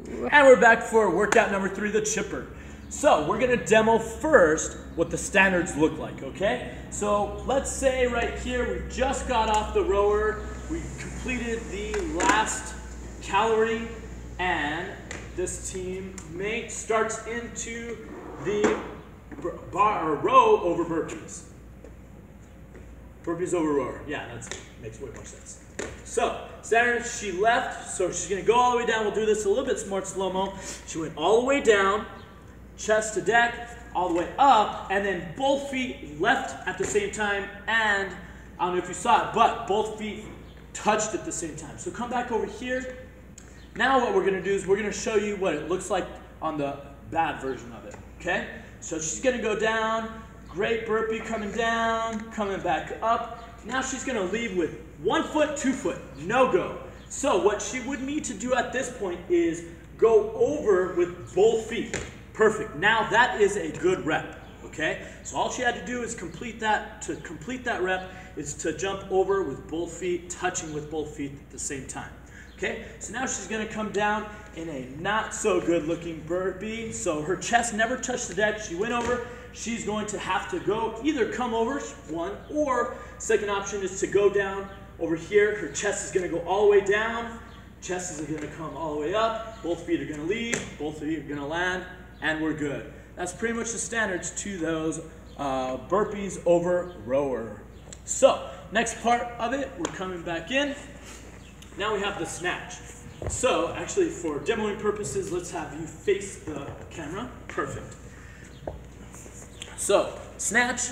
And we're back for workout number 3, the chipper. So we're gonna demo first what the standards look like, okay? So let's say right here, we just got off the rower, we completed the last calorie, and this teammate starts into the bar or row over burpees. Burpees over rower, yeah, that makes way more sense. So, standard, she left, so she's gonna go all the way down. We'll do this a little bit more slow-mo. She went all the way down, chest to deck, all the way up, and then both feet left at the same time, and I don't know if you saw it, but both feet touched at the same time. So come back over here. Now what we're gonna do is we're gonna show you what it looks like on the bad version of it, okay? So she's gonna go down, great burpee coming down, coming back up. Now she's gonna leave with 1 foot, 2 foot, no go. So what she would need to do at this point is go over with both feet. Perfect, now that is a good rep, okay? So all she had to do is complete that. To complete that rep is to jump over with both feet, touching with both feet at the same time. Okay, so now she's gonna come down in a not so good looking burpee. So her chest never touched the deck. She went over. She's going to have to go either come over, one, or second option is to go down over here. Her chest is gonna go all the way down. Chest is gonna come all the way up. Both feet are gonna leave. Both feet are gonna land, and we're good. That's pretty much the standards to those burpees over rower. So next part of it, we're coming back in. Now we have the snatch. So actually for demoing purposes, let's have you face the camera. Perfect. So snatch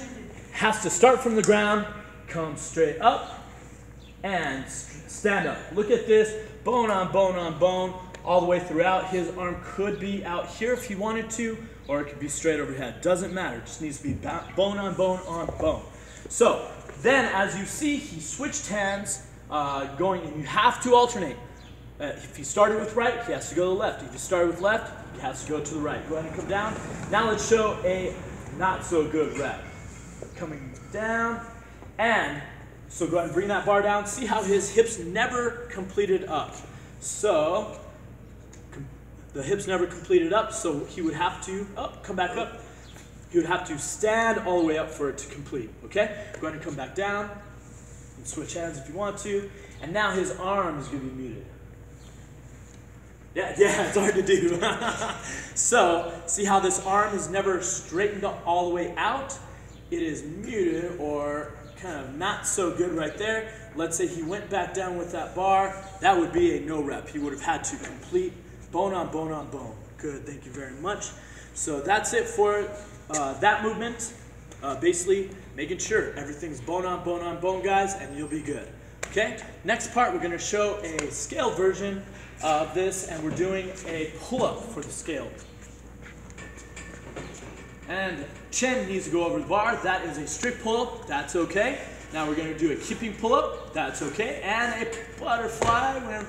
has to start from the ground, come straight up, and stand up. Look at this, bone on bone on bone, all the way throughout. His arm could be out here if he wanted to, or it could be straight overhead. Doesn't matter, it just needs to be bone on bone on bone. So then as you see, he switched hands, going, and you have to alternate. If he started with right, he has to go to the left. If he started with left, he has to go to the right. Go ahead and come down. Now let's show a not so good rep. Coming down, and so go ahead and bring that bar down. See how his hips never completed up. So the hips never completed up, so he would have to, come back up. He would have to stand all the way up for it to complete, okay? Go ahead and come back down. And switch hands if you want to. And now his arm is going to be muted. Yeah, it's hard to do. So, see how this arm is never straightened up all the way out? It is muted or kind of not so good right there. Let's say he went back down with that bar. That would be a no rep. He would have had to complete bone on bone on bone. Good, thank you very much. So that's it for that movement. Basically, making sure everything's bone on bone, guys, and you'll be good. Okay, next part, we're going to show a scale version of this, and we're doing a pull-up for the scale. And chin needs to go over the bar. That is a strict pull-up. That's okay. Now we're going to do a keeping pull-up. That's okay. And a butterfly.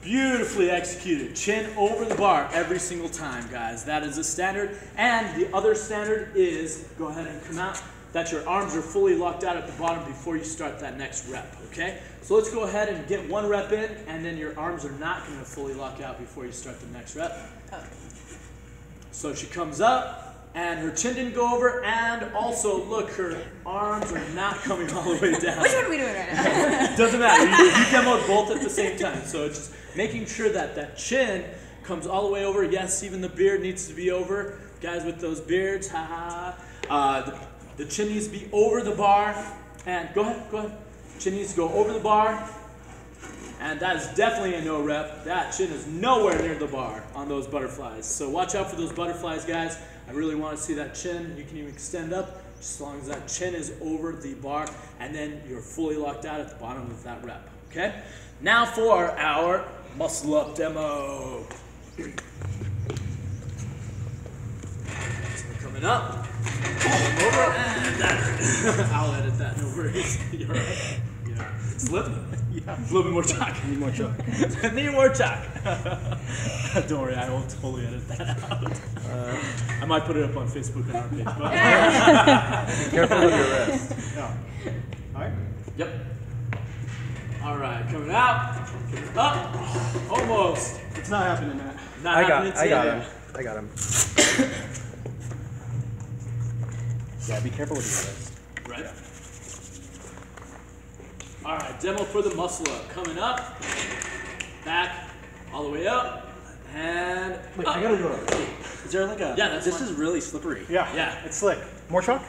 Beautifully executed. Chin over the bar every single time, guys. That is a standard. And the other standard is, go ahead and come out, that your arms are fully locked out at the bottom before you start that next rep, okay? So let's go ahead and get one rep in, and then your arms are not going to fully lock out before you start the next rep. So she comes up, and her chin didn't go over, and also, look, her arms are not coming all the way down. Which one are we doing right now? Doesn't matter. You demoed both at the same time. So it's just making sure that that chin comes all the way over. Yes, even the beard needs to be over. Guys with those beards, the chin needs to be over the bar. And go ahead. Chin needs to go over the bar. And that is definitely a no rep. That chin is nowhere near the bar on those butterflies. So watch out for those butterflies, guys. I really want to see that chin. You can even extend up just as long as that chin is over the bar, and then you're fully locked out at the bottom of that rep, okay? Now for our muscle up demo. So coming up, over, and that. I'll edit that, no worries. You're right. Yeah. Slip? Yeah. A little bit more chalk. Need more chalk. Need more chalk. Don't worry, I will totally edit that out. I might put it up on Facebook on our page. But Be careful with your wrist. Yeah. All right? Yep. All right, coming out, coming up, almost. It's not happening, Matt. Not I got happening. him. I got him. Yeah, be careful with the Right. All right, demo for the muscle up. Coming up, back, all the way up, and Wait, up. I gotta go up. Is there like a... Yeah, that's This fine. is really slippery. Yeah, Yeah. it's slick. More chalk?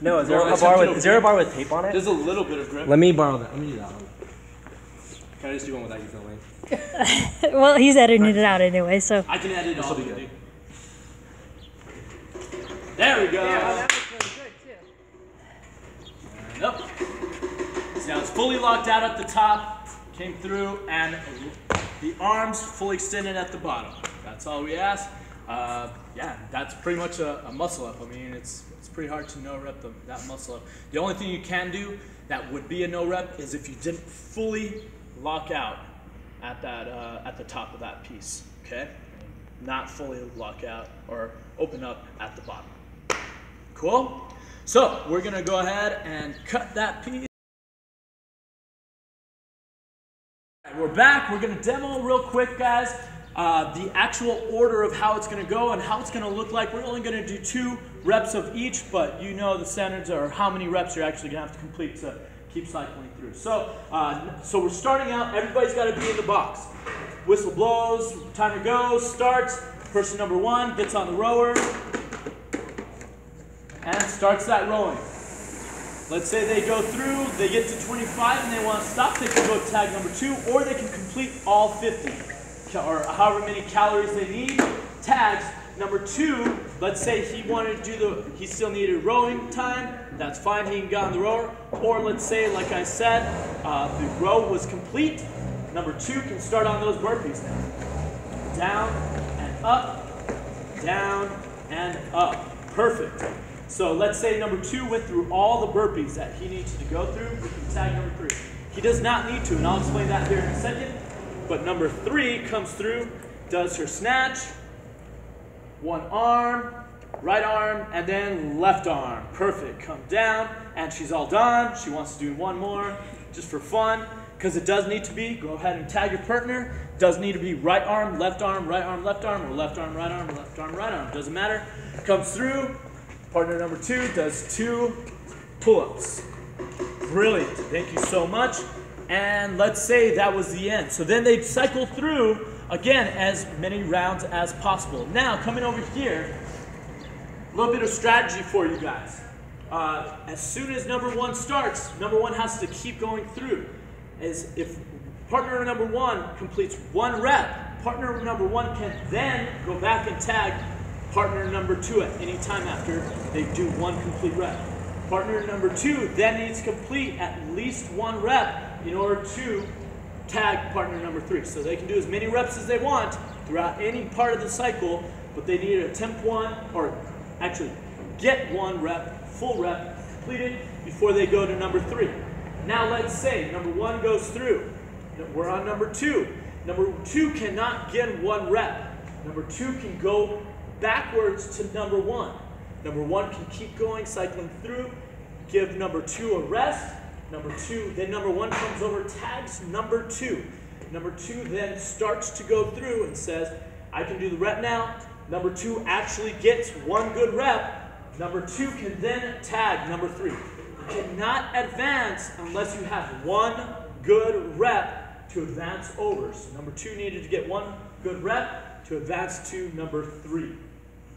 No, is there Well, a I bar took it with a bar with tape on it? There's a little bit of grip. Let me borrow that. Let me do that one. Can I just do one without you filming? Well, he's editing it out anyway, so. I can edit it all. be good. There we go. that was really good, too. And up. See how it's fully locked out at the top, came through, and the arms fully extended at the bottom. That's all we ask. Yeah, that's pretty much a muscle up. I mean, it's pretty hard to no rep that muscle up. The only thing you can do that would be a no rep is if you didn't fully lock out at that at the top of that piece. Okay, not fully lock out or open up at the bottom. Cool. So we're gonna go ahead and cut that piece. We're back. We're gonna demo real quick, guys. The actual order of how it's going to go and how it's going to look like. We're only going to do 2 reps of each, but you know the standards are how many reps you're actually going to have to complete to keep cycling through. So, so we're starting out. Everybody's got to be in the box. Whistle blows, timer goes, starts. Person number 1 gets on the rower and starts that rowing. Let's say they go through, they get to 25 and they want to stop. They can go to tag number 2, or they can complete all 50. Or however many calories they need. Tags number 2, let's say he wanted to do he still needed rowing time, that's fine, he can get on the rower. Or let's say, like I said, the row was complete, number 2 can start on those burpees now. Down and up, down and up. Perfect. So let's say number 2 went through all the burpees that he needs to go through, we can tag number 3. He does not need to, and I'll explain that here in a second. But number 3 comes through, does her snatch, one arm, right arm, and then left arm. Perfect. Come down, and she's all done. She wants to do one more just for fun, because it does need to be. Go ahead and tag your partner. Does need to be right arm, right arm, left arm, or left arm, right arm. Doesn't matter. Comes through. Partner number 2 does 2 pull-ups. Brilliant. Thank you so much. And let's say that was the end. So then they'd cycle through, again, as many rounds as possible. Now, coming over here, a little bit of strategy for you guys. As soon as number 1 starts, number 1 has to keep going through. As if partner number 1 completes 1 rep, partner number 1 can then go back and tag partner number 2 at any time after they do 1 complete rep. Partner number 2 then needs to complete at least 1 rep in order to tag partner number 3. So they can do as many reps as they want throughout any part of the cycle, but they need to attempt 1, or actually get 1 rep, full rep, completed before they go to number 3. Now let's say number 1 goes through. We're on number 2. Number 2 cannot get 1 rep. Number 2 can go backwards to number 1. Number 1 can keep going, cycling through, give number 2 a rest. Number 2, then number 1 comes over, tags number 2. Number 2 then starts to go through and says, I can do the rep now. Number 2 actually gets 1 good rep. Number 2 can then tag number 3. You cannot advance unless you have 1 good rep to advance over. So number 2 needed to get 1 good rep to advance to number 3.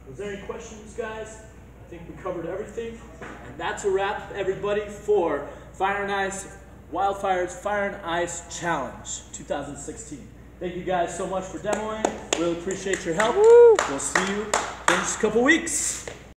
Was there any questions, guys? I think we covered everything. And that's a wrap, everybody, for Fire and Ice, Wildfire's Fire and Ice Challenge 2016. Thank you guys so much for demoing. Really appreciate your help. We'll see you in just a couple weeks.